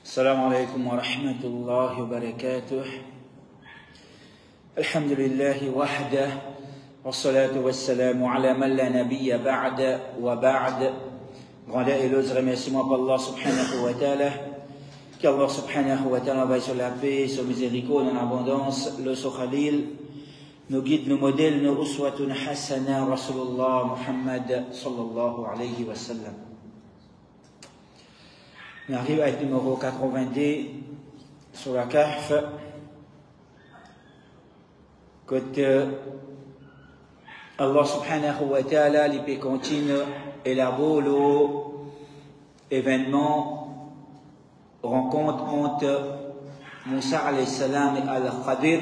السلام عليكم ورحمة الله وبركاته. الحمد لله وحده والصلاة والسلام على من لا نبي بعد وبعد. Grandeur et les remerciements pour Allah subhanahu wa ta'ala. Qu'Allah subhanahu wa ta'ala veille sur la paix, sur miséricorde en abondance, le Khalil, nos guides, nos modèles, nos uswatun hasana, Rasulullah Muhammad sallallahu alayhi wa sallam. On arrive avec le numéro 82 sur la Kahf. Côté Allah subhanahu wa ta'ala, l'épée continue élabore l'événement, rencontre entre Moussa alayhi salam et Al-Khadir.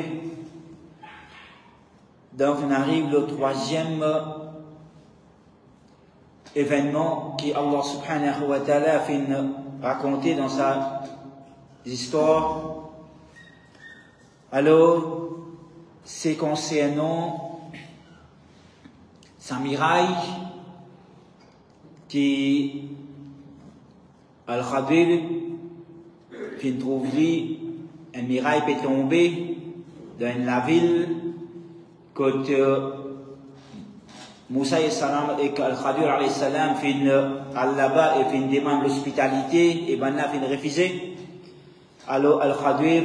Donc on arrive au troisième événement qui Allah subhanahu wa ta'ala fait raconter dans sa histoire. Alors, c'est concernant Samiraï qui Al-Khadir qui trouve un mirail peut tomber dans la ville côté Moussa et Al-Khadir alayhi salam fin là-bas et fin demande l'hospitalité et ben là fin refuser. Alors Al-Khadir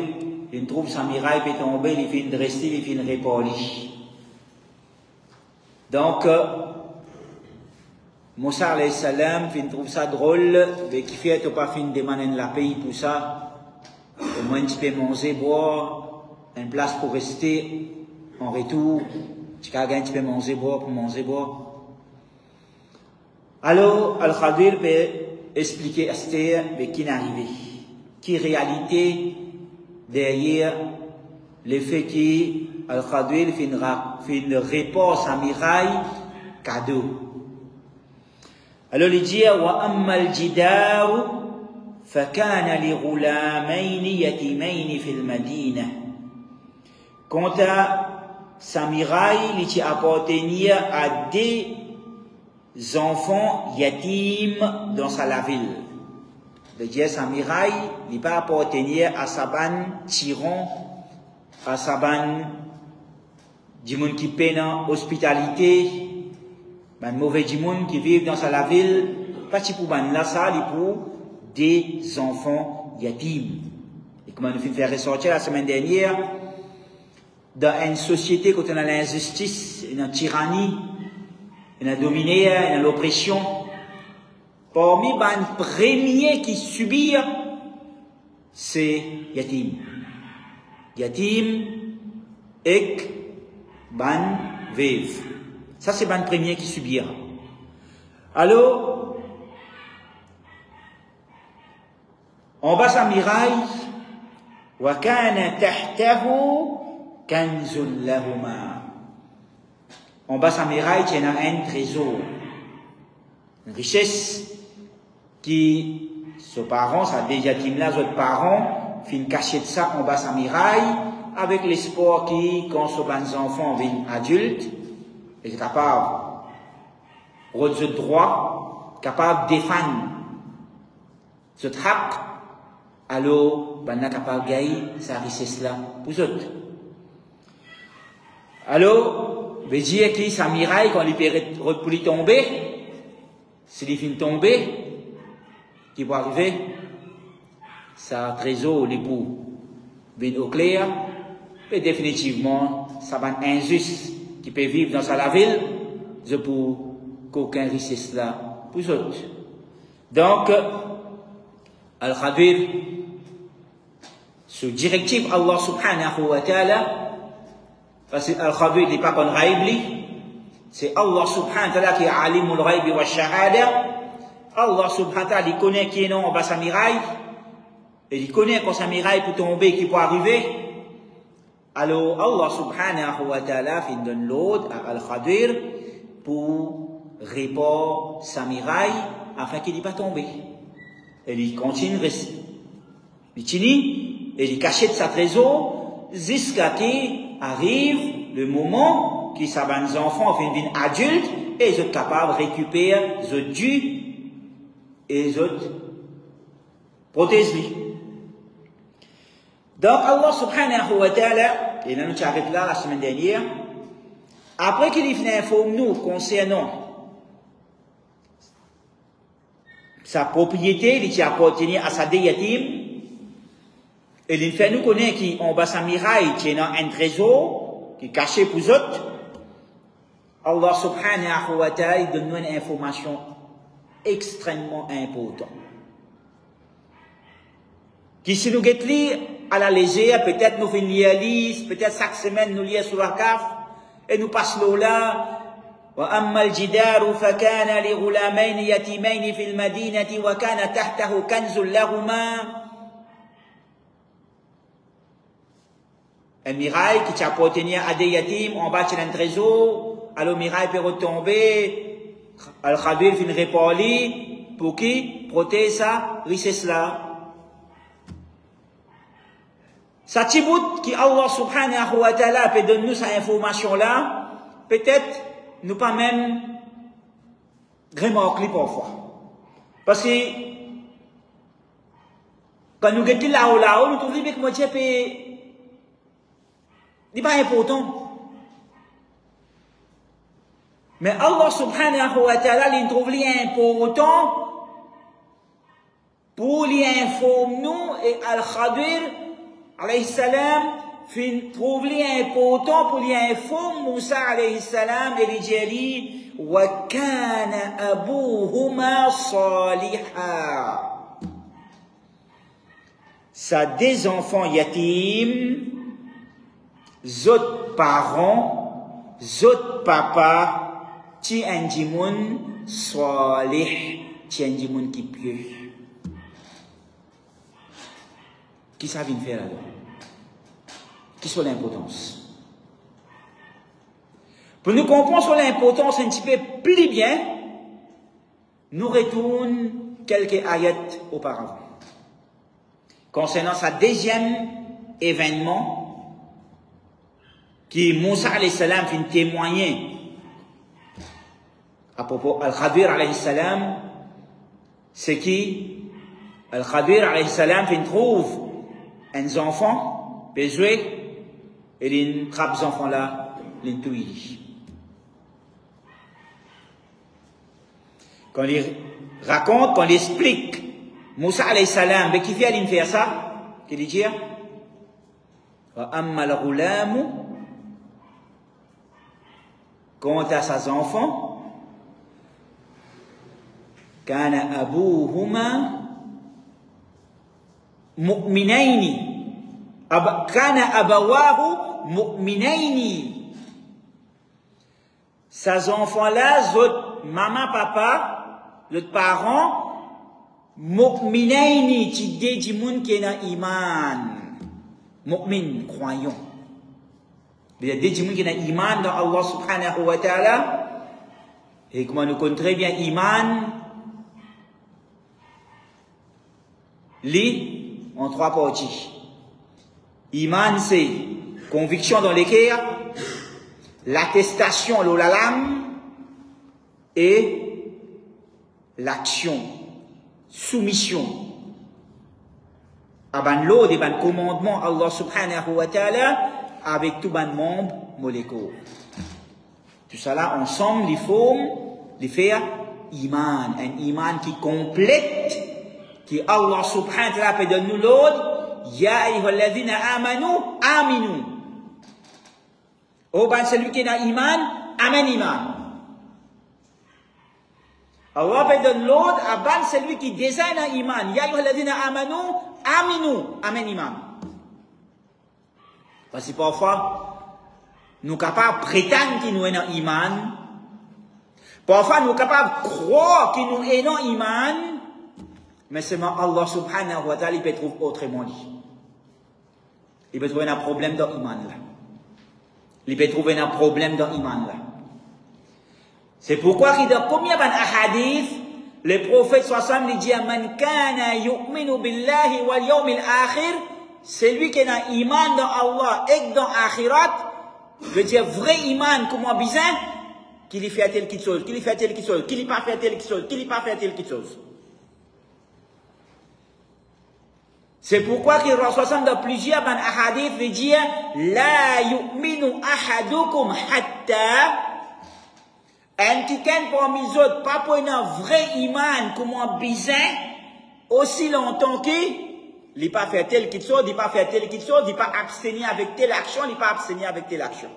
il trouve sa miraille peut tomber, il fin rester, il fin répondre. Donc Moussa alayhi salam fin trouve ça drôle, mais qui fait pas fin demander la paix pour ça. Au moins tu peux manger, boire, une place pour rester en retour. Tu peux manger, boire, pour manger, boire. Alors, Al-Khadir peut expliquer à Esther qui est arrivé, qui est réalité derrière le fait qu'Al-Khadir fait une réponse à miraille cadeau. Alors, il dit wa amma al-jidaru fakana li ghulamayn yatimayn fil madina. Quant à Samiraï, il appartenait à des enfants yatimes dans sa ville. Le dieu Samiraï, il pas appartenait à Saban tyran, à Saban du monde qui peine hospitalité, un mauvais du monde qui vivent dans sa ville, pas pour ban là ça, il pour des enfants yatimes. Et comme on a fait ressortir la semaine dernière, dans une société quand on a l'injustice, une tyrannie, une dominé, une l'oppression, parmi les premiers qui subissent, c'est yatim. Yatim et ban veuve. Ça c'est les premiers qui subissent. Alors, en bas sa miraille, wa kana tahtahu kanzul lahuma. En bas sa muraille, il y a un trésor, une richesse qui, ses parents, ça déjà dit là, ses parents, fin cacher de ça en bas sa muraille, avec l'espoir qui, quand ses enfants viennent adultes, ils sont capables de ce droit, capables de défendre ce trac, alors, ben, capable de gagner sa richesse là pour eux. Alors, veut dire que sa miraille, quand il peut tomber, s'il finit tomber, qui va arriver, sa trésor, les bouts, vient au clair, et définitivement, ça va être injuste, qui peut vivre dans sa ville, je pour qu'aucun richesse là, pour eux. Donc, Al-Khadir, ce directive Allah subhanahu wa ta'ala, parce que Al-Khadir n'est pas qu'on raïbli, c'est Allah subhanahu wa ta'ala qui est alimul raïbi wa shahada. Allah subhanahu wa ta'ala, il connaît qui est non en bas sa miraille, et il connaît quand sa miraille peut tomber, qui peut arriver. Alors Allah subhanahu wa ta'ala fait donne l'ordre à Al-Khadir pour répondre sa miraille afin qu'il ne pas tomber. Et il continue de rester. Il tient et il cache sa trésor jusqu'à qu'il arrive le moment qui ça les enfants viennent adultes et ils sont capables de récupérer les dû et les autres protègent. Donc Allah subhanahu wa ta'ala, et nous avons arrêté là la semaine dernière, après qu'il ait informé nous concernant sa propriété, il appartenait à sa yatim, et il fait nous connaître qu'en bas sa miraille, qui est un trésor, qui est caché pour eux autres. Allah subhanahu wa ta'ala donne nous une information extrêmement importante. Qui si nous guettons à la légère, peut-être nous faisons lire, peut-être chaque semaine nous lisons sur la caf, et nous passons là. وأما الجدار فكان لغلامين يتيمين في المدينة وكان تحته كنز لهما. Un mirail qui appartenait à des yatims, on bâtit un trésor, alors le mirail peut retomber, Al-Khadir fin répondre, pour qui? Protéger ça, richesse là. Ça tibout qui Allah subhanahu wa ta'ala peut donner nous cette information là, peut-être nous pas même remarquer parfois. Parce que quand nous guettons là-haut, nous trouvons que Dieu n'est pas important. Mais Allah subhanahu wa ta'ala, il trouve important pour lui informer nous et Al-Khadir, alayhi salam, trouve important pour lui informer Moussa alayhi salam et lui dit wa kana abuhuma saliha. Ça des enfants yatim, zot parents, zot papa, ti andimoun salih, ti andimoun qui pieux. Qui ça vient faire alors? Qui sont l'importance? Pour nous comprendre sur l'importance un petit peu plus bien, nous retournons quelques ayats auparavant. Concernant sa deuxième événement, qui Moussa alayhi salam fait témoigner à propos Al-Khadir alayhi salam, c'est qui Al-Khadir alayhi salam fait trouve un enfant, peut jouer, et les trappes enfants là, les touilles. Quand il raconte, quand il explique, Moussa alayhi salam, mais qui fait aller faire ça? Qu'il dit, wa amma al-ghulamu, quant à ses enfants, kana abuhuma mu'minaini, kana abawahu mu'minaini. Ces enfants-là, maman, papa, les parents, mu'minaini, qui dit moun qui est dans iman. Mu'min, croyant. Il y a des gens qui ont iman dans Allah subhanahu wa ta'ala. Et comment nous connaissons très bien iman, lit en trois parties. Iman, c'est conviction dans les cœurs, l'attestation, l'olalam, et l'action, soumission. À ban l'eau des ban commandements Allah subhanahu wa ta'ala avec tout ban membres molécules. Tout ça là ensemble, il faut les faire iman, un iman qui complète, qui Allah subhanahu wa ta'ala peut donner nous l'autre. Ya ayyuhalladhina amanu, aminu. Oh ben celui qui est dans iman, amen iman. Allah peut donner l'autre, à ben celui qui désigne dans iman. Ya ayyuhalladhina amanu, aminu, amen iman. Parce que parfois, nous sommes capables de prétendre qu'il nous est dans iman. Parfois, nous sommes capables de croire qu'il nous est dans iman. Mais seulement Allah subhanahu wa ta'ala, il peut trouver autrement dit. Il peut trouver un problème dans l'iman là. Il peut trouver un problème dans l'iman là. C'est pourquoi il y a combien de hadiths, le prophète sallallahu dit man kana yu'minu billahi wal yawmil akhir, celui qui est dans iman dans Allah et dans akhirat, veut dire vrai iman comment bizarre, qu'il y fait telle chose, qu'il y fait telle chose, qu'il y pas fait telle chose, qu'il y pas fait telle chose. C'est pourquoi qu'il ressemble dans plusieurs hadiths veut dire la yu'minu ahadukum hatta un tiken parmi les autres pas pour un vrai iman comme un bizarre aussi longtemps qu'il n'a pas fait tel qu'il soit, il n'a pas fait tel qu'il soit, il n'a pas abstenir avec telle action, il n'a pas abstenir avec telle action.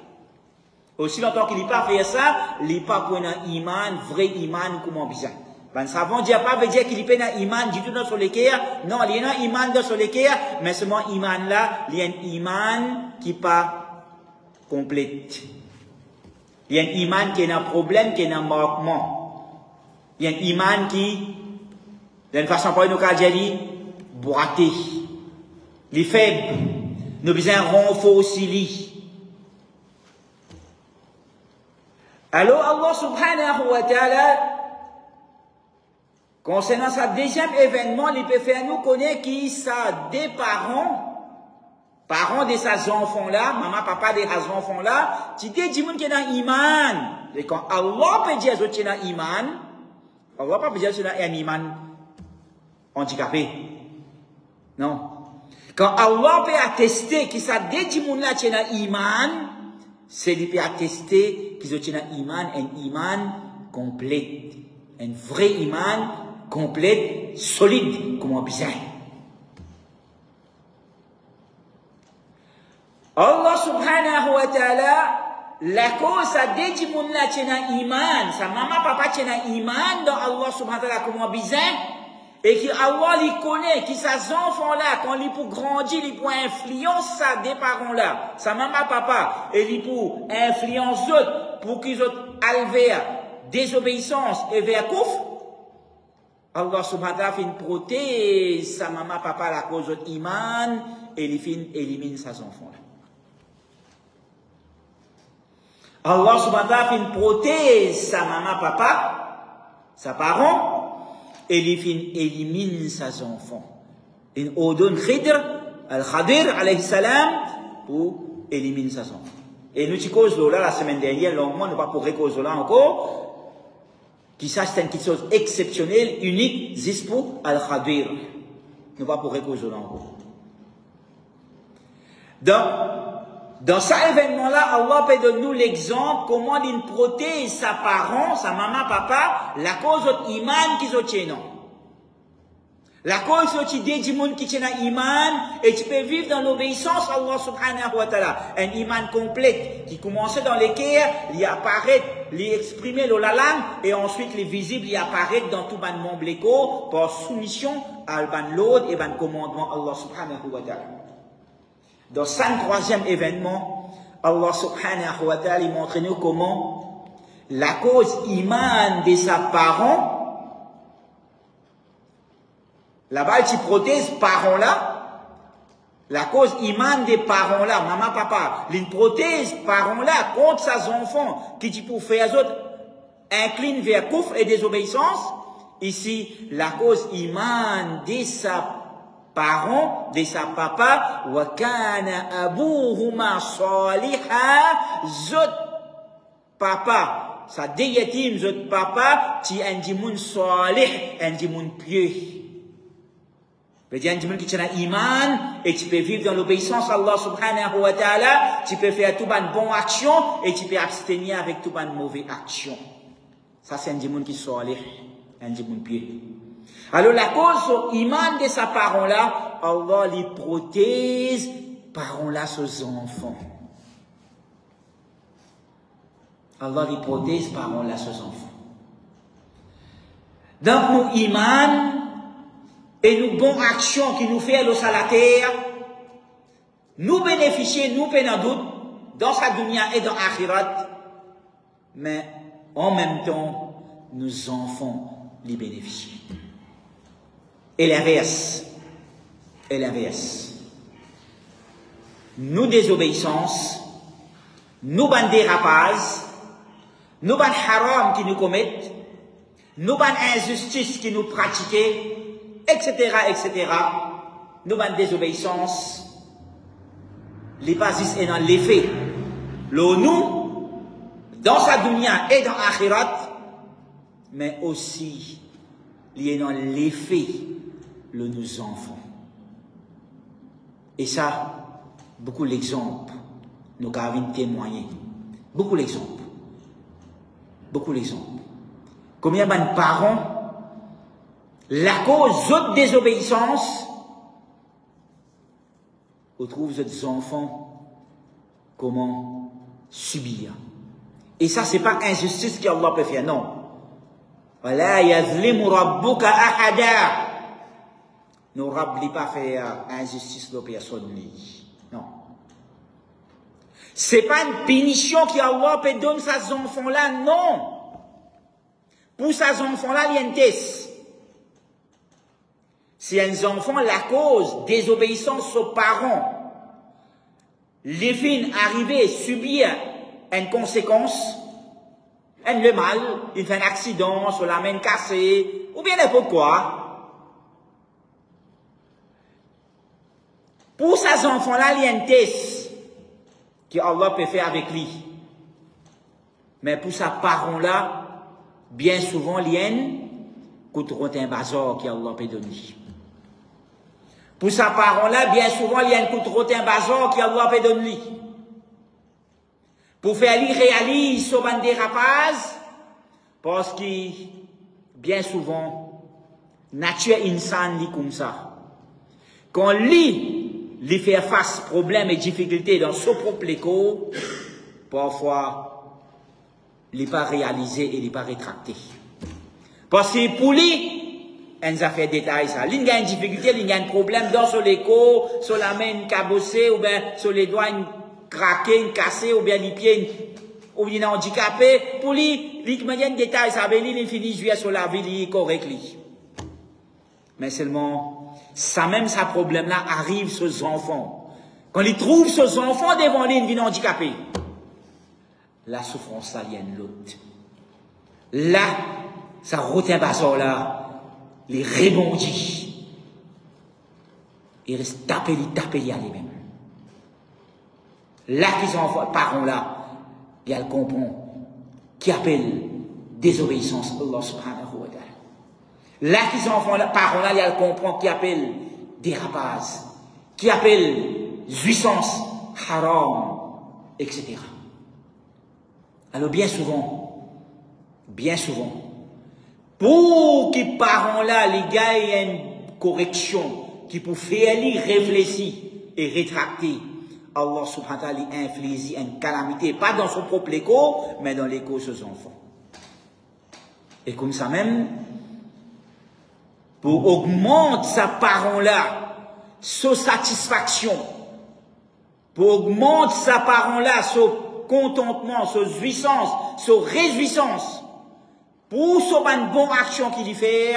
Aussi longtemps qu'il n'a pas fait ça, il n'a pas pour un iman, vrai iman comme un bizarre. Ben, ça veut dire pas veut dire qu'il y a un iman du tout dans le cœur. Non, il y a un iman dans le cœur, mais seulement iman là, il y a un iman qui n'est pas complète. Il y a un iman qui a un problème, qui a un manquement. Il y a un iman qui, d'une façon pour nous dire, boité. Les faibles, nous besoin renforcer. Alors Allah subhanahu wa ta'ala, concernant ce deuxième événement, il peut faire nous connaître qui ça des parents de ces enfants-là, maman, papa de ces enfants-là, tu dis du monde qui est dans l'iman. Et quand Allah peut dire que tu es dans l'iman, Allah peut dire que tu es dans un iman handicapé. Non. Quand Allah peut attester que ça dit du monde là tu es dans l'iman, c'est lui peut attester que tu es dans l'iman, un iman complet. Un vrai iman complet, solide, comme un bizarre. Allah subhanahu wa ta'ala, la cause, ça dit que mon là tient un iman, sa maman, papa tient un iman dans Allah subhanahu wa ta'ala comme un bizarre, et que Allah les connaît, que ces enfants-là, quand ils pour grandir, ils pour influence ça des parents-là, sa maman, papa, et ils pour influence d'autres, pour qu'ils autres vers désobéissance et vers couf, Allah subhanahu wa ta'ala fait une prothèse, sa maman, papa, la cause de iman, et il élimine ses enfants-là. Allah subhanahu wa ta'ala fait une prothèse, sa maman, papa, sa parent, et il élimine ses enfants. Il ordonne Al-Khadir, alayhi salam, pour éliminer ses enfants. Et nous, cause là, la semaine dernière, longuement, nous pas pour cause là encore, qui ça, c'est une chose exceptionnelle, unique, juste pour Al-Khadir. Nous pas pour cause là encore. Dans cet événement-là, Allah peut donner nous l'exemple comment il protège sa parent, sa maman, papa, la cause de l'iman qui se non. La cause de du monde qui tient l'iman et tu peux vivre dans l'obéissance à Allah subhanahu wa ta'ala. Un iman complet qui commençait dans les cœurs, il apparaît, il exprimer dans la langue et ensuite les visibles, il apparaît dans tout ban membre par soumission à ban l'ordre et ban commandement Allah subhanahu wa ta'ala. Dans ce troisième événement, Allah subhanahu wa ta'ala montre nous comment la cause iman de sa parent, là-bas, tu protèges parents là, la cause iman des parents là, maman, papa, ils protègent parents là contre ses enfants qui, pour faire les autres, inclinent vers coufre et désobéissance. Ici, la cause iman de sa parents, de sa papa, wa kana abouhuma saliha, zot papa, sa déyetim, zot papa, ti un dimoun salih, un dimoun pieux. veut dire un dimoun qui tient un iman, et tu peux vivre dans l'obéissance à Allah subhanahu wa ta'ala, tu peux faire tout ban bonne action, et tu peux abstenir avec tout ban mauvaise action. Ça c'est un dimoun qui salih, un dimoun pieux. Alors la cause iman de sa parent-là, Allah les protège, parents-là, ses enfants. Allah les protège, parents-là, ses enfants. Donc nous iman et nous bonnes actions qui nous fait sur la terre, nous bénéficier, nous pénons doute dans sa dunya et dans l'akhirat, mais en même temps, nos enfants les bénéficient. Et l'inverse. Et l'inverse. Nous désobéissance, nous ban dérapage, nous ban haram qui nous commettent, nous ban injustice qui nous pratiquent, etc., etc. Nous ban désobéissance, les bases et dans l'effet. Le nous, dans sa dunya et dans l'akhirat, mais aussi, il y a dans l'effet, nos enfants. Et ça, beaucoup d'exemples, nous avons témoigné. Beaucoup d'exemples. Beaucoup d'exemples. Combien de parents, la cause de désobéissance, on trouve des enfants comment subir. Et ça, c'est pas injustice qu'Allah peut faire, non. Wala yazlimu rabbuka ahada. Nous ne pas faire injustice de personne. Non. C'est pas une punition qu'Allah peut donner à ces enfants-là, non. Pour ces enfants-là, il y a une test. Si un enfant, la cause désobéissance aux parents, les filles arrivent à subir une conséquence, le mal, il fait un accident, sur la main cassée, ou bien n'importe quoi. Pour ces enfants-là, il y a un test que Allah peut faire avec lui. Mais pour ces parents-là, bien souvent, il y a un bazar que Allah peut donner. Pour ces parents-là, bien souvent, il y a un bazar que Allah peut donner. Pour faire lui réalise ce dérapage, parce que bien souvent, nature insane dit comme ça. Quand lui fait face aux problèmes et difficultés dans son propre écho, parfois, il n'est pas réalisé et il n'est pas rétracté. Parce que pour lui, il a fait détail ça. Il y a une difficulté, il y a un problème dans son écho, sur la main cabossée, ou bien sur les doigts craqués, cassés, ou bien les pieds, ou bien handicapés. Pour lui, il y a un détail, ça veut dire qu'il finit de jouer sur la vie correcte. Mais seulement, ça même, ce problème-là arrive sur les enfants. Quand ils trouvent ces enfants devant lui, ils viennent handicapés. La souffrance, ça vient de l'autre. Là, ça retient pas ça là, les rebondit. Ils restent tapés, à lui-même. Là, qu'ils ont parents là, il y a le comprend, qui appelle désobéissance Allah subhanahu wa ta'ala. Là, qu'ils ont parents là, il y a le comprend, qui appelle dérapage, qui appelle jouissance, haram, etc. Alors bien souvent, pour que les parents là, les gars aient une correction, qui pour faire les réfléchir et rétracter, Allah subhanahu wa ta'ala inflige une calamité, pas dans son propre écho, mais dans l'écho de ses enfants. Et comme ça même, pour augmenter sa parent là, sa satisfaction, pour augmenter sa parent là, son contentement, sa jouissance, sa réjouissance, pour sa bonne action qu'il y fait,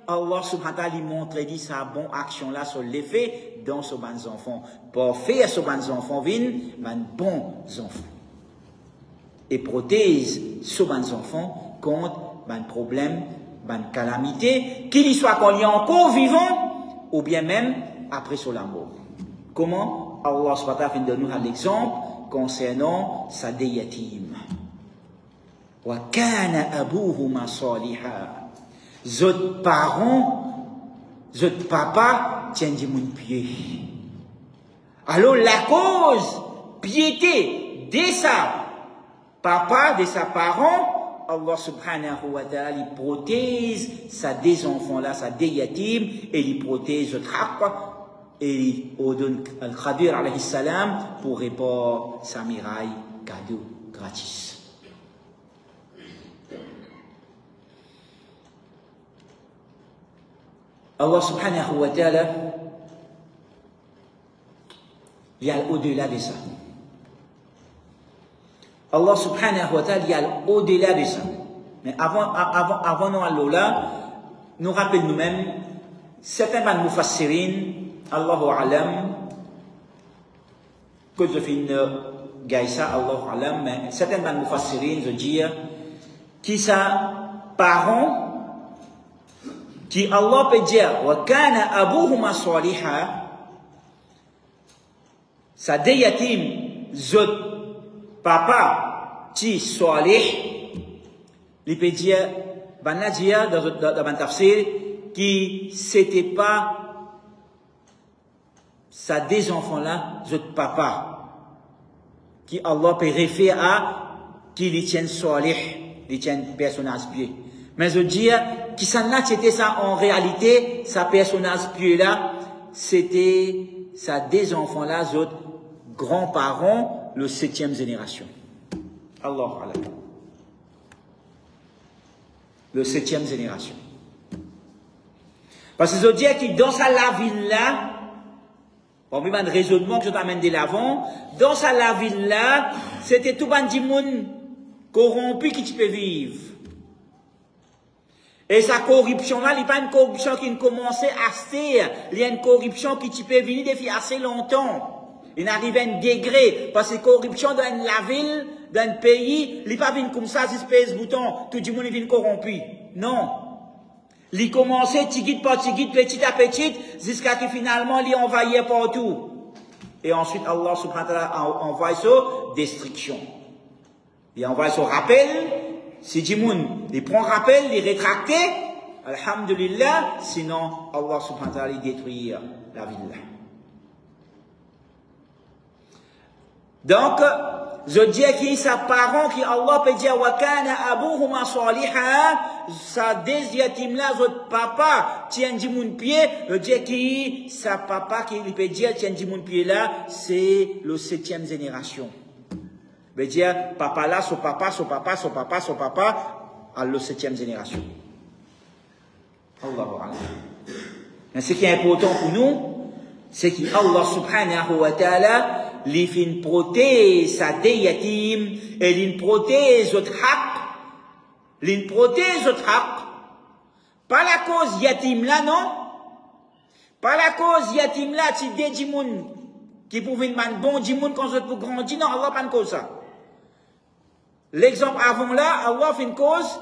Allah subhanahu wa ta'ala montre dit sa bonne action là sur l'effet dans ses bons enfants. Pour faire ses bons enfants viennent bons enfants. Et protège ses bons enfants contre les problèmes, les calamités, qu'il soit qu'on y encore vivant, ou bien même après sur la mort. Comment Allah subhanahu wa ta'ala fait de nous l'exemple concernant Sadi Yatim. Wa kana abuhuma saliha. Zot parents, zot papa, tient du mon pied. Alors la cause, piété de sa papa, de sa parent, Allah subhanahu wa ta'ala, il protège sa des enfants là, sa des yatim, et il protège zot haqq, et il donne Al-Khadir alayhi salam pour répondre sa miraille, cadeau gratis. Allah subhanahu wa ta'ala, il y a au-delà de ça. Allah subhanahu wa ta'ala, il y a au-delà de ça. Mais avant nous aller là, nous rappelons nous-mêmes, certains mufassirin, Allahu alam, que je fais une gaïsa, Allahu alam, mais certains mufassirin, je dis, qui ça, parents, qui Allah peut dire wa kana abuhuma saliha, sa des yatim zot papa ti salih, il peut dire banna dire dans un tafsir qui c'était pas ça des enfants-là, votre papa, qui Allah peut référer à, qui les tiennent salih, les tiennent personnage pieux. Mais je veux dire, qui s'en a, c'était ça en réalité, sa personnage pieux-là, c'était ça des enfants-là, votre grands-parents, le 7e génération. Allah Allah. Le 7e génération. Parce que je veux dire que dans sa lavine-là, parmi les raisonnements que je t'amène de l'avant, dans sa lavine-là, c'était tout le monde corrompu qui tu peux vivre. Et sa corruption-là, il n'y a pas une corruption qui commençait à se faire, il y a une corruption qui tu peux venir depuis assez longtemps. Il arrive à un degré, parce que la corruption dans la ville, dans un pays, il n'est pas venu comme ça, si ce bouton, tout le monde vient corrompu. Non. Il commençait tigit par tigit, petit à petit, jusqu'à ce que finalement, il envahit partout. Et ensuite, Allah subhanahu wa ta'ala envoie sa destruction. Il envoie son rappel, si Jimoun, il prend rappel, il rétracte, alhamdulillah, sinon, Allah subhanahu wa ta'ala, il détruit la ville. Donc, je dis que sa parent qui Allah peut dire wa kana abuhuma saliha, sa deuxième là votre papa tient du mon pied, je dis que sa papa qui peut dire tient du mon pied là, c'est le 7e génération. Veut dire papa là son papa à le 7e génération. Allahu Akbar. Mais ce qui est important pour nous, c'est que Allah subhanahu wa ta'ala li fin protège sa yatim et li protège notre haq, li protège notre haq. Pas la cause yatim là non, pas la cause yatim là tu dis djimoun qui pouvait man bon djimoun quand je pour grandir non Allah pas une cause ça. L'exemple avant là Allah fait une cause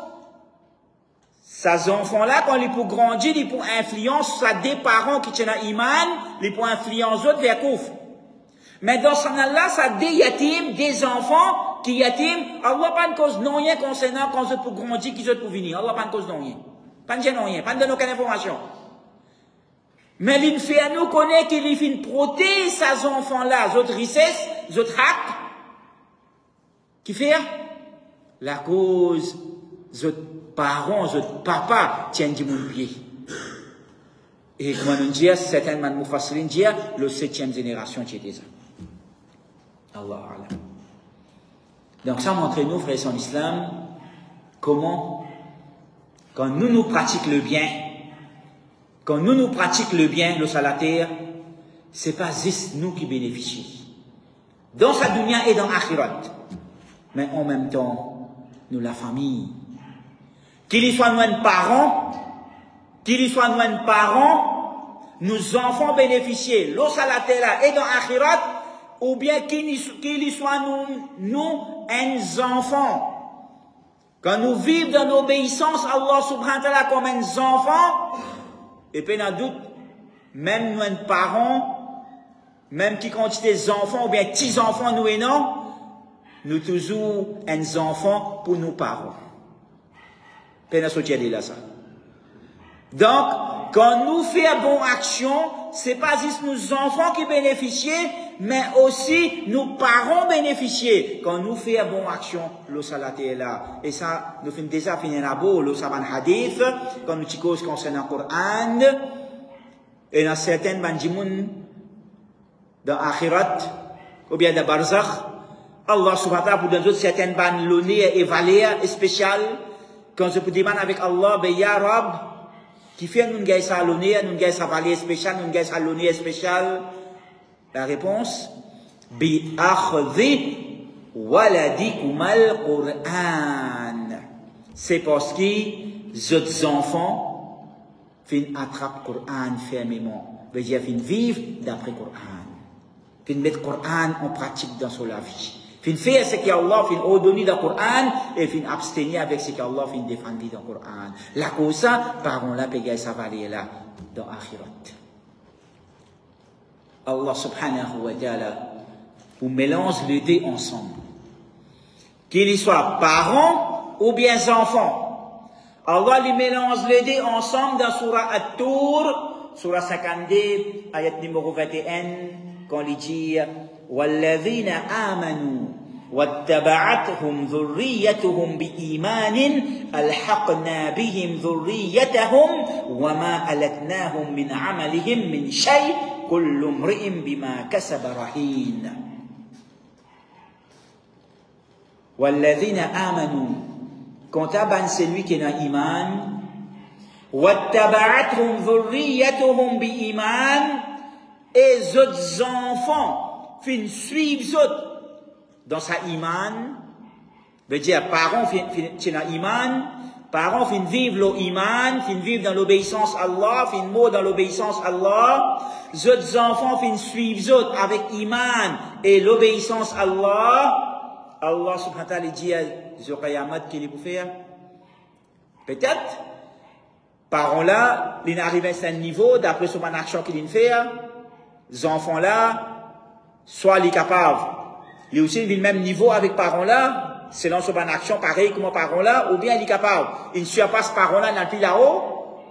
ces enfants-là, quand ils pour grandir, ils pour influence, ça des parents qui tiennent à iman, ils pour influence autres vers kouf. Mais dans ce là, ça des yatim, des enfants qui yatim, Allah pas une cause non rien concernant quand ils pour grandir, qui sont pour venir. Allah pas une cause non rien. Pas de non rien, pas de aucune information. Mais il fait à nous connaître qu'il fait protéger ces enfants-là, autres richesses, autres haq, qui fait la cause, autres parents, autres papas tiennent du mon pied. Et comment nous dire, certainement, nous fassons dire, le 7e génération qui était ça. Allah Allah. Donc ça montre nous, frères en islam, comment, quand nous pratiquons le bien, quand nous pratiquons le bien, le salataire, c'est pas juste nous qui bénéficions. Dans sa dunya et dans l'akhirat. Mais en même temps, nous la famille. Qu'il y soit nos parents, nos enfants bénéficier, l'eau salatera et dans l'akhirat, ou bien qu'il y soit nous, un enfant. Quand nous vivons dans l'obéissance à Allah subhanahu wa ta'ala comme un enfant, et puis dans doute, même nos parents, même qui quantité d'enfants, ou bien petits enfants nous et non, nous toujours un enfant pour nos parents. Donc, quand nous faisons bonne action, c'est pas juste nos enfants qui bénéficient, mais aussi nos parents bénéficient. Quand nous faisons bonne action, le salat est là. Et ça, nous finissons déjà finir à beau, le saban hadith, quand nous cause concernant le Coran, et dans certaines bandimoun, dans Akhirat, ou bien dans Barzakh, Allah subhanahu wa ta'ala, pour dans d'autres certaines bandes, l'honneur et valeur spéciale, quand je peux demander avec Allah, ben ya Rab, qui fait nous gagne ça l'honneur, nous gagne ça valeur spéciale, nous gagne ça l'honneur spécial. La réponse, bi akhdhi waladikumal Qur'an. C'est parce que les enfants fin attrape Qur'an fermement, veut dire fin vivre d'après Qur'an, fin mettre Qur'an en pratique dans sa vie. Fin faire ce qu'Allah fin ordonné dans le Coran et fin abstenir avec ce qu'Allah fin défendu dans le Coran. La cause ça, parents là, pégaye sa valeur là, dans l'akhirat. Allah subhanahu wa ta'ala, ou mélange les deux ensemble. Qu'il soit parents ou bien enfants. Allah les mélange les deux ensemble dans Surah At-Tur, surah 52, ayat numéro 21, quand il dit وَالَّذِينَ آمَنُوا وَاتَّبَعَتْهُمْ ذُرِّيَّتُهُمْ بِإِيمَانٍ أَلْحَقْنَا بِهِمْ ذُرِّيَّتَهُمْ وَمَا أَلَتْنَاهُمْ مِنْ عَمَلِهِمْ مِنْ شَيْءٍ كُلُّ امْرِئٍ بِمَا كَسَبَ رَهِينٌ. وَالَّذِينَ آمَنُوا, quand à celui qui est dans l'iman, وَاتَّبَعَتْهُمْ ذُرِّيَّتُهُمْ بِإِيمَانٍ, et les autres enfants fin suivent autres dans sa iman, veut dire parents fin dans iman, parents fin vivent l'iman, fin vivent dans l'obéissance à Allah, fin mort dans l'obéissance à Allah, les autres enfants fin suivent autres avec iman et l'obéissance à Allah. Allah subhanahu wa ta'ala dit à Zorayamat qu'il est pour faire. Peut-être, parents-là, ils arrivent à un niveau, d'après son action qu'il fait, les enfants-là, soit ils sont capables, ils aussi le même niveau avec parents-là, selon son action, pareil comme parents-là, ou bien ils sont capables, ils ne surpassent parents-là dans le pays là-haut,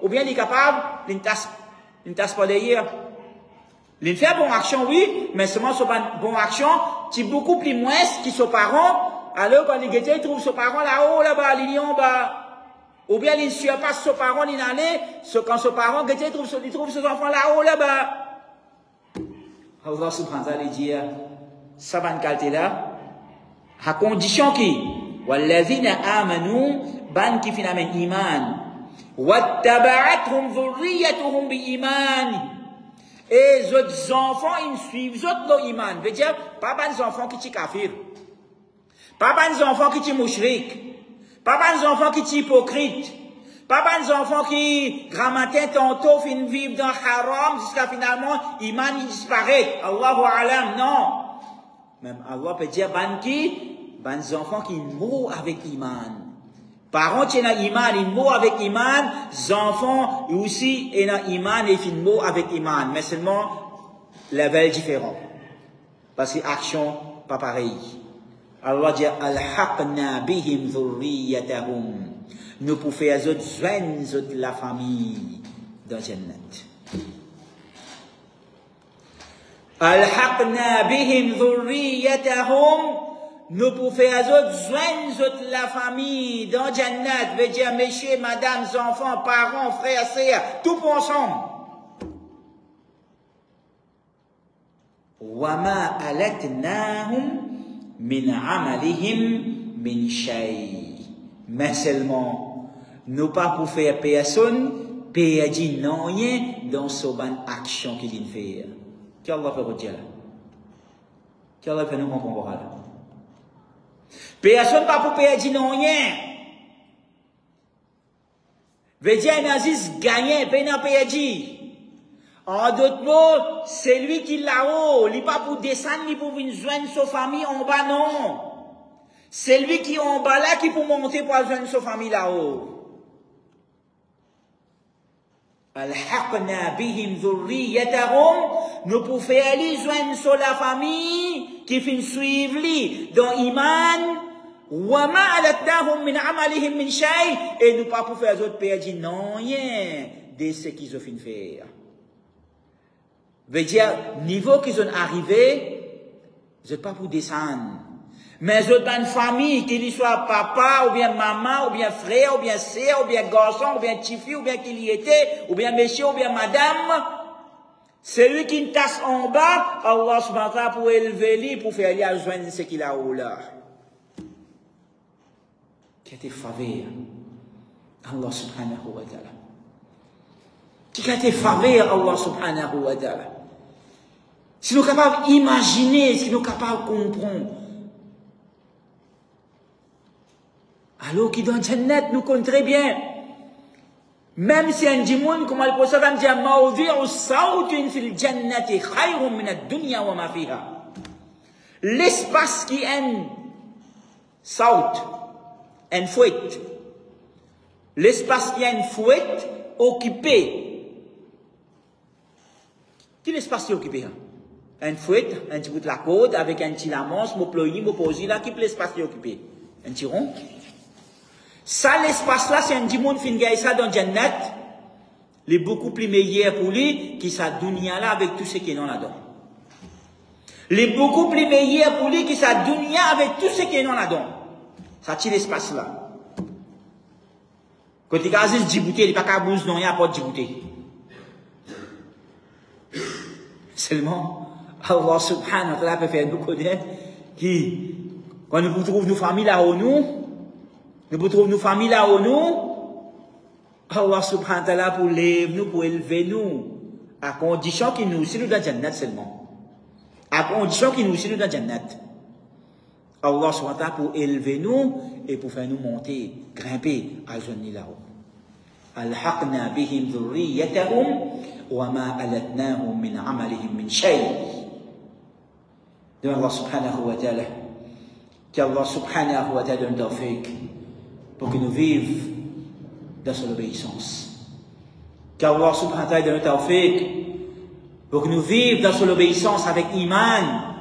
ou bien ils sont capables, ils ne tassent pas derrière. Ils font bonne action, oui, mais seulement son bonne action, c'est beaucoup plus moins que ses parents, alors quand ils trouvent ses parents là-haut, là-bas, ils sont bas. Ou bien il ne surpasse ses parents, il en est, quand ses parents, il trouve ses enfants là-haut, là-bas. Allah subhanahu wa ta'ala dit, ça va qualité là, à condition qui, وَالَّذِينَ آمَنُوا, ban qui finalement iman, وَاتَّبَعَتْهُمْ ذُرِّيَّتُهُمْ بِإِيمَانٍ, et les autres enfants, ils suivent les autres iman. Veut dire, pas des enfants qui sont kafir, pas des enfants qui sont mouchrik, pas des enfants qui sont hypocrites, pas des enfants qui, grand matin, tantôt, fin vivre dans haram, jusqu'à finalement, iman, il disparaît. Allahu alam, non. Même Allah peut dire, des enfants qui mourent avec iman. Parents qui ont iman, ils mourent avec iman, les enfants aussi ont iman et ils mourent avec iman. Mais seulement, level différent. Parce que action, pas pareil. Allah dit, Al-haqna bihim dhurriyatahum. Nous pouvons faire de la famille dans Jannat. Al-haqna bihim dhurriyatahum. Nous pouvons faire de la famille dans Jannat. Veut dire, messieurs, madame, enfants, parents, frères, sœurs, tout pour ensemble. Wama alatnahum min amalihim min shay. Mais seulement, nous pas pour faire personne, perdre non rien dans son action qu'il fait. Qu'Allah peut dire là. Qu'Allah peut nous comprendre là. Personne pas pour perdre non rien. Veut dire, il a gagné, il n'a pas perdu. En d'autres mots, c'est lui qui là-haut, il n'est pas pour descendre, ni pour venir joindre sa famille en bas, non. C'est lui qui est en bas là, qui peut monter pour joindre sa famille là-haut. Al-haqna bihim dhurriyatahum, nous pouvons faire lui joindre sur la famille, qui finit suivre lui dans iman, wama alatnahum min amalihim min shay, et nous pas pour faire les autres perdre non rien de ce qu'ils ont fait faire. Veut dire, niveau qu'ils ont arrivé, vous n'êtes pas pour descendre. Mais vous êtes dans une famille, qu'il soit papa, ou bien maman, ou bien frère, ou bien sœur, ou bien garçon, ou bien petit fille, ou bien qu'il y était, ou bien monsieur, ou bien madame. Celui qui ne tasse en bas, Allah subhanahu wa ta'ala pour élever lui, pour faire lui joindre ce qu'il a haut là. Qui a été faveur, Allah subhanahu wa ta'ala. Qui a été faveur, Allah subhanahu wa ta'ala. Si nous sommes capables d'imaginer, si nous sommes capables de comprendre. Alors qui dans Jannat nous compte très bien. Même si un djimoun, comme le prophète va me dire, Ma'udhi'u sawtin fil jannati khayrun min ad-dunya wa ma fiha. L'espace qui est un saut, un fouet. L'espace qui est un fouet occupé. Quel espace qui est occupé? Un fouet, un petit bout de la côte, avec un petit lamance, mon ployé, mon posé, là, qui est l'espace qui est occupé? Un petit rond. Ça, l'espace là, c'est un dimoun fin gaï ça dans Jannat. les beaucoup plus meilleurs pour lui qui sa dunya là avec tout ce qui est dans là-dedans. Les beaucoup plus meilleurs pour lui qui sa dunya avec tout ce qui est dans là-dedans. Ça tire l'espace là. Quand il a Djibouti, il n'est pas qu'à bouger, non, il n'y a pas de Djibouti. Seulement, Allah subhanahu wa ta'ala peut faire nous connaître qui, quand nous trouvons nos familles là où nous trouvons nos familles là où Allah subhanahu wa ta'ala pour élever nous, à condition qu'il nous aussi nous dans Jannat seulement. À condition qu'il nous aussi nous dans Jannat. Allah subhanahu wa ta'ala pour élever nous et pour faire nous monter, grimper à Jannat là-haut. Al-haqna bihim dhurriyyatahum wa ma alatnahum min amalihim min shay. De Allah subhanahu wa ta'ala. Qu'Allah subhanahu wa ta'ala donne tawfiq pour que nous vivions dans son obéissance. Qu'Allah subhanahu wa ta'ala donne tawfiq pour que nous vivions dans son obéissance avec iman.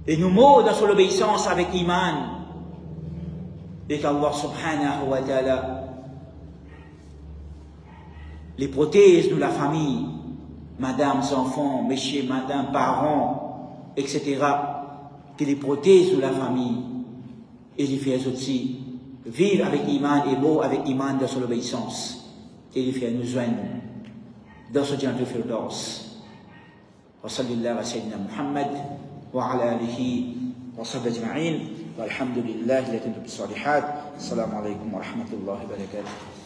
Et nous mourons dans son obéissance avec iman. Et qu'Allah subhanahu wa ta'ala les protège, nous la famille, madame, enfants, messieurs, madame, parents, etc. Qu'il les protège, nous la famille. Et les fait aussi vivre avec iman et mourir avec iman dans son obéissance. Et les fait nous joindre dans ce Jannat al-Firdaus. Wa sallallahu ala sayyidina Muhammad wa ala alihi wa sahbihi ajma'in. Walhamdulillahi la tantu bis-salihat. Assalamu alaikum wa rahmatullahi wa barakatuh.